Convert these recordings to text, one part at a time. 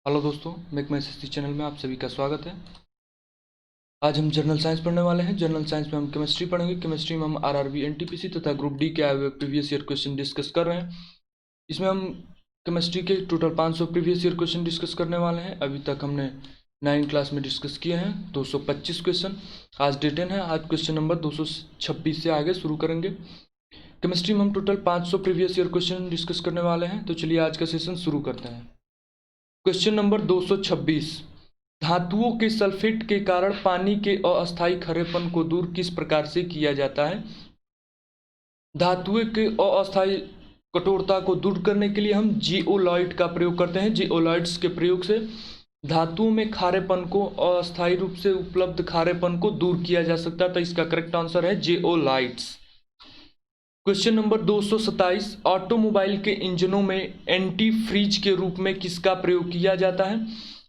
Hello दोस्तों, make माई SSC channel में आप सभी का स्वागत है। आज हम जनरल साइंस पढ़ने वाले हैं। जनरल साइंस में हम केमिस्ट्री पढ़ेंगे। केमिस्ट्री में हम आरआरबी एनटीपीसी तथा ग्रुप डी के आए हुए प्रीवियस ईयर क्वेश्चन डिस्कस कर रहे हैं। इसमें हम केमिस्ट्री के total 500 previous year question discuss करने वाले हैं। अभी तक हमने 9 क्लास में डिस्कस किए हैं 225 क्वेश्चन। आज डे 10 है। आज क्वेश्चन नंबर 226 से आगे शुरू करेंगे। केमिस्ट्री में हम total 500 previous year question discuss करने वाले हैं। तो चलिए आज का सेशन शुरू करते हैं। क्वेश्चन नंबर 226, धातुओं के सल्फेट के कारण पानी के अस्थायी खारेपन को दूर किस प्रकार से किया जाता है। धातुओं के अस्थायी कठोरता को दूर करने के लिए हम जिओलॉइड का प्रयोग करते हैं। जिओलॉइड्स के प्रयोग से धातुओं में खारेपन को अस्थायी रूप से उपलब्ध खारेपन को दूर किया जा सकता है। तो इसका करेक्ट आंसर है जिओलाइट्स। क्वेश्चन नंबर 227, ऑटोमोबाइल के इंजनों में एंटी फ्रीज के रूप में किसका प्रयोग किया जाता है।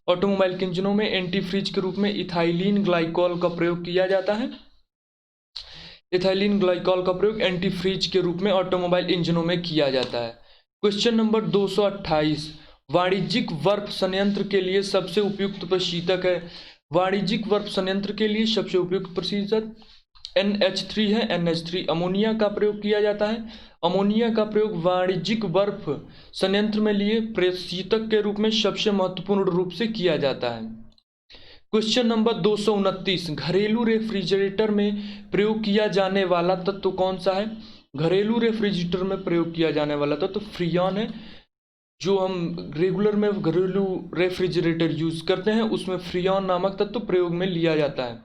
ऑटोमोबाइल के इंजनों में एंटी फ्रीज के रूप में इथाइलिन ग्लाइकॉल का प्रयोग किया जाता है। इथाइलिन ग्लाइकॉल का प्रयोग एंटी फ्रीज के रूप में ऑटोमोबाइल इंजनों में किया जाता है। क्वेश्चन नंबर 228, वाणिज्यिक बर्फ संयंत्र के लिए सबसे उपयुक्त प्रशीतक है। वाणिज्यिक बर्फ संयंत्र के लिए सबसे उपयुक्त प्रशीतक NH3 है। NH3 अमोनिया का प्रयोग किया जाता है। अमोनिया का प्रयोग वाणिज्यिक बर्फ संयंत्र में लिए प्रशीतक के रूप में सबसे महत्वपूर्ण रूप से किया जाता है। क्वेश्चन नंबर 229, घरेलू रेफ्रिजरेटर में प्रयोग किया जाने वाला तत्व कौन सा है। घरेलू रेफ्रिजरेटर में प्रयोग किया जाने वाला तत्व फ्रीऑन है। जो हम रेगुलर में घरेलू रेफ्रिजरेटर यूज करते हैं उसमें फ्रीऑन नामक तत्व प्रयोग में लिया जाता है।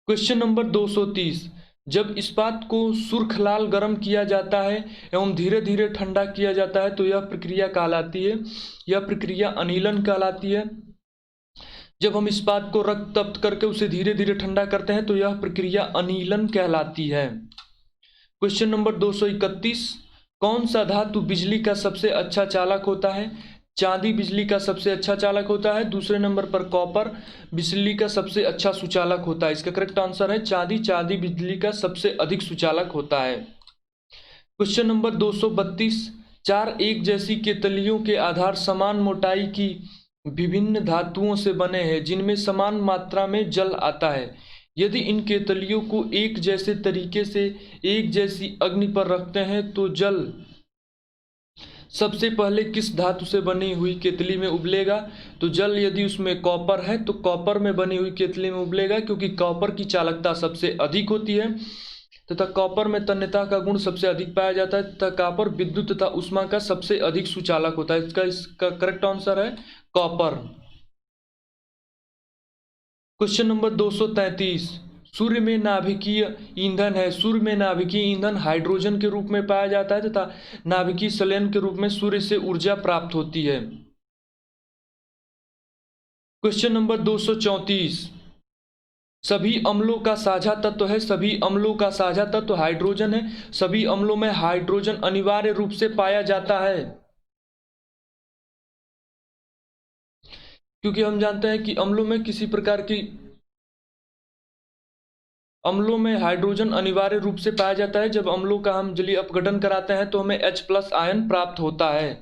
क्वेश्चन नंबर 230, जब इस्पात को सुर्ख लाल गर्म किया जाता है एवं धीरे धीरे ठंडा किया जाता है तो यह प्रक्रिया कहलाती है। यह प्रक्रिया अनिलन कहलाती है। जब हम इस्पात को रक्त तप्त करके उसे धीरे धीरे ठंडा करते हैं तो यह प्रक्रिया अनिलन कहलाती है। क्वेश्चन नंबर 231, कौन सा धातु बिजली का सबसे अच्छा चालक होता है। चांदी बिजली का सबसे अच्छा चालक होता है। दूसरे नंबर पर कॉपर बिजली का सबसे अच्छा सुचालक होता है। इसका करेक्ट आंसर है चांदी। चांदी बिजली का सबसे अधिक सुचालक होता है। क्वेश्चन नंबर 232, चार एक जैसी केतलियों के आधार समान मोटाई की विभिन्न धातुओं से बने हैं जिनमें समान मात्रा में जल आता है। यदि इन केतलियों को एक जैसे तरीके से एक जैसी अग्नि पर रखते हैं तो जल सबसे पहले किस धातु से बनी हुई केतली में उबलेगा। तो जल यदि उसमें कॉपर है तो कॉपर में बनी हुई केतली में उबलेगा, क्योंकि कॉपर की चालकता सबसे अधिक होती है तथा कॉपर में तन्यता का गुण सबसे अधिक पाया जाता है तथा कॉपर विद्युत तथा ऊष्मा का सबसे अधिक सुचालक होता है। इसका करेक्ट आंसर है कॉपर। क्वेश्चन नंबर 233, सूर्य में नाभिकीय ईंधन है। सूर्य में नाभिकीय ईंधन हाइड्रोजन के रूप में पाया जाता है तथा नाभिकीय संलयन के रूप में सूर्य से ऊर्जा प्राप्त होती है। क्वेश्चन नंबर 234, सभी अम्लों का साझा तत्व है। सभी अम्लों का साझा तत्व हाइड्रोजन है। सभी अम्लों में हाइड्रोजन अनिवार्य रूप से पाया जाता है, क्योंकि हम जानते हैं कि अम्लों में हाइड्रोजन अनिवार्य रूप से पाया जाता है। जब अम्लों का हम जलीय अपघटन कराते हैं तो हमें H+ आयन प्राप्त होता है।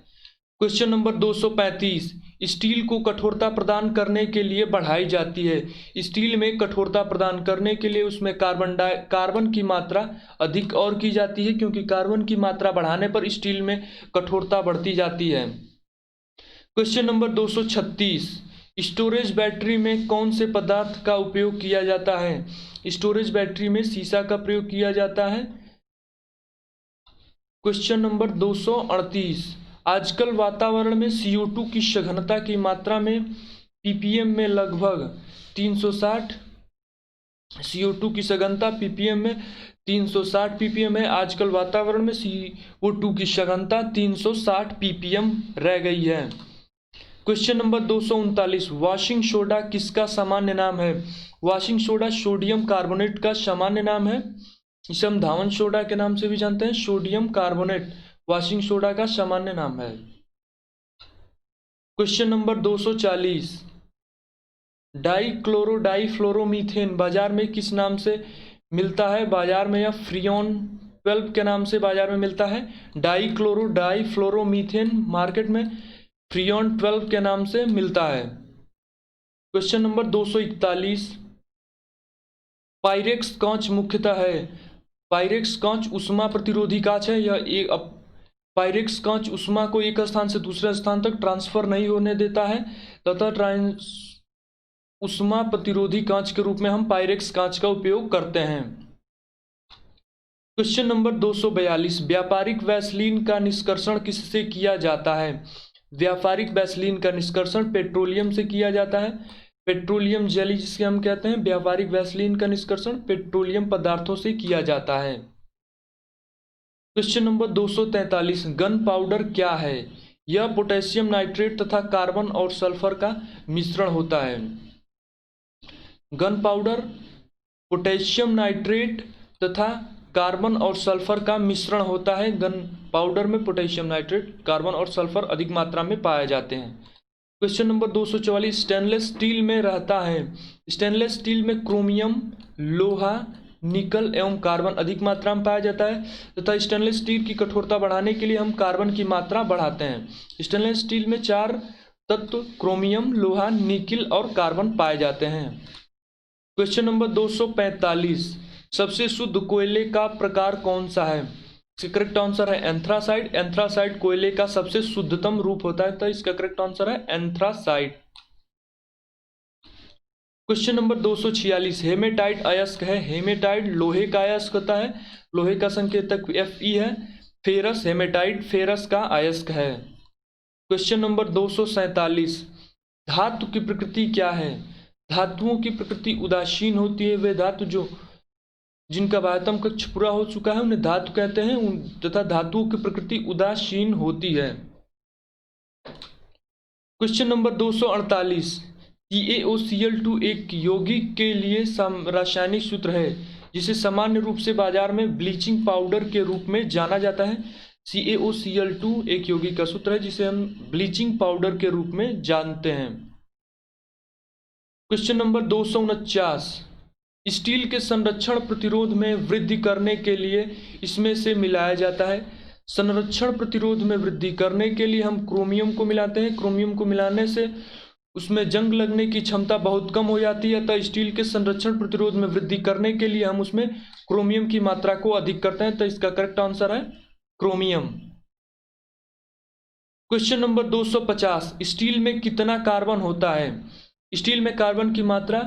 क्वेश्चन नंबर 235, स्टील को कठोरता प्रदान करने के लिए बढ़ाई जाती है। स्टील में कठोरता प्रदान करने के लिए उसमें कार्बन की मात्रा अधिक और की जाती है, क्योंकि कार्बन की मात्रा बढ़ाने पर स्टील में कठोरता बढ़ती जाती है। क्वेश्चन नंबर 236, स्टोरेज बैटरी में कौन से पदार्थ का उपयोग किया जाता है। स्टोरेज बैटरी में सीसा का प्रयोग किया जाता है। क्वेश्चन नंबर 238, आजकल वातावरण में CO2 की सघनता की मात्रा में ppm में लगभग 360। CO2 की सघनता ppm में 360 ppm है। आजकल वातावरण में CO2 की सघनता 360 ppm रह गई है। क्वेश्चन नंबर 239, वॉशिंग सोडा किसका सामान्य नाम है। वॉशिंग सोडा सोडियम कार्बोनेट का सामान्य नाम है। इसे हम धावन सोडा के नाम से भी जानते हैं। सोडियम कार्बोनेट वॉशिंग सोडा का सामान्य नाम है। क्वेश्चन नंबर 240, डाइक्लोरोडाइफ्लोरोमीथेन बाजार में किस नाम से मिलता है। बाजार में यह फ्रीऑन 12 के नाम से बाजार में मिलता है। डाइक्लोरोडाइफ्लोरोमीथेन मार्केट में फ्रियॉन 12 के नाम से मिलता है। क्वेश्चन नंबर 241, पायरेक्स कांच मुख्यतः है। पायरेक्स कांच उष्मा प्रतिरोधी कांच है। यह पायरेक्स कांच उष्मा को एक स्थान से दूसरे स्थान तक ट्रांसफर नहीं होने देता है तथा उष्मा प्रतिरोधी कांच के रूप में हम पायरेक्स कांच का उपयोग करते हैं। क्वेश्चन नंबर 242, व्यापारिक वैसलीन का निष्कर्षण किससे किया जाता है। व्यापारिक वैसलीन का निष्कर्षण पेट्रोलियम से किया जाता है। पेट्रोलियम जेली जिसके हम कहते हैं। व्यापारिक वैसलीन का निष्कर्षण पेट्रोलियम पदार्थों से किया जाता है। क्वेश्चन नंबर 243, गन पाउडर क्या है। यह पोटेशियम नाइट्रेट तथा कार्बन और सल्फर का मिश्रण होता है। गन पाउडर पोटेशियम नाइट्रेट तथा कार्बन और सल्फर का मिश्रण होता है। गन पाउडर में पोटेशियम नाइट्रेट, कार्बन और सल्फर अधिक मात्रा में पाए जाते हैं। क्वेश्चन नंबर 244, स्टेनलेस स्टील में रहता है। स्टेनलेस स्टील में क्रोमियम, लोहा, निकल एवं कार्बन अधिक मात्रा में पाया जाता है तथा स्टेनलेस स्टील की कठोरता बढ़ाने के लिए हम कार्बन की मात्रा बढ़ाते हैं। स्टेनलेस स्टील में 4 तत्व क्रोमियम, लोहा, निकल और कार्बन पाए जाते हैं। क्वेश्चन नंबर 245, सबसे शुद्ध कोयले का प्रकार कौन सा है। इसका करेक्ट आंसर है एंथ्रासाइड। एंथ्रासाइड कोयले का सबसे शुद्धतम रूप होता है, तो इसका करेक्ट आंसर है एंथ्रासाइड। क्वेश्चन नंबर 246, हेमेटाइट अयस्क है। हेमेटाइट लोहे का अयस्क होता है। लोहे का संकेतक Fe है। फेरस, हेमेटाइट फेरस का अयस्क है। क्वेश्चन नंबर 247, धातु की प्रकृति क्या है। धातुओं की प्रकृति उदासीन होती है। वे धातु जिनका बाह्यतम कक्ष पूरा हो चुका है उन्हें धातु कहते हैं तथा धातुओं की प्रकृति उदासीन होती है। क्वेश्चन नंबर 248, CaOCl2 एक यौगिक के लिए रासायनिक सूत्र है जिसे सामान्य रूप से बाजार में ब्लीचिंग पाउडर के रूप में जाना जाता है। CaOCl2 एक यौगिक का सूत्र है जिसे हम ब्लीचिंग पाउडर के रूप में जानते हैं। क्वेश्चन नंबर 249, स्टील के संरक्षण प्रतिरोध में वृद्धि करने के लिए इसमें से मिलाया जाता है। संरक्षण प्रतिरोध में वृद्धि करने के लिए हम क्रोमियम को मिलाते हैं। क्रोमियम को मिलाने से उसमें जंग लगने की क्षमता बहुत कम हो जाती है, तो स्टील के संरक्षण प्रतिरोध में वृद्धि करने के लिए हम उसमें क्रोमियम की मात्रा को अधिक करते हैं, तो इसका करेक्ट आंसर है क्रोमियम। क्वेश्चन नंबर 250, स्टील में कितना कार्बन होता है। स्टील में कार्बन की मात्रा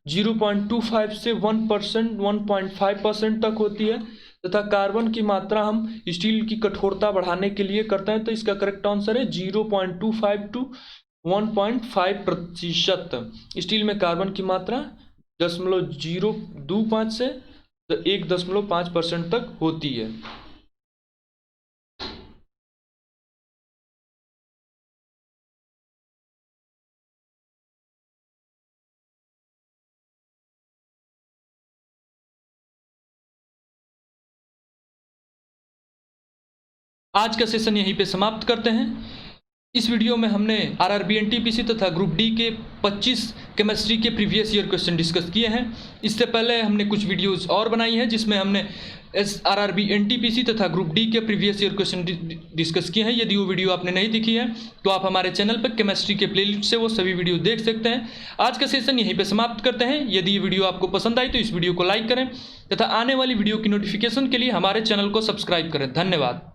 0.25 से 1%, 1.5% तक होती है तथा कार्बन की मात्रा हम स्टील की कठोरता बढ़ाने के लिए करते हैं, तो इसका करेक्ट आंसर है 0.25 to 1.5%। स्टील में कार्बन की मात्रा 0.025 से 1.5% तक होती है। आज का सेशन यहीं पे समाप्त करते हैं। इस वीडियो में हमने आरआरबी एनटीपीसी तथा ग्रुप डी के 25 केमिस्ट्री के प्रीवियस ईयर क्वेश्चन डिस्कस किए हैं। इससे पहले हमने कुछ वीडियोस और बनाई हैं जिसमें हमने आरआरबी एनटीपीसी तथा ग्रुप डी के प्रीवियस ईयर क्वेश्चन डिस्कस किए हैं। यदि वो वीडियो आपने नहीं देखी है तो आप हमारे चैनल पर केमिस्ट्री के प्लेलिस्ट से वो सभी वीडियो देख सकते हैं। आज का सेशन यहीं पर समाप्त करते हैं। यदि ये वीडियो आपको पसंद आई तो इस वीडियो को लाइक करें तथा आने वाली वीडियो की नोटिफिकेशन के लिए हमारे चैनल को सब्सक्राइब करें। धन्यवाद।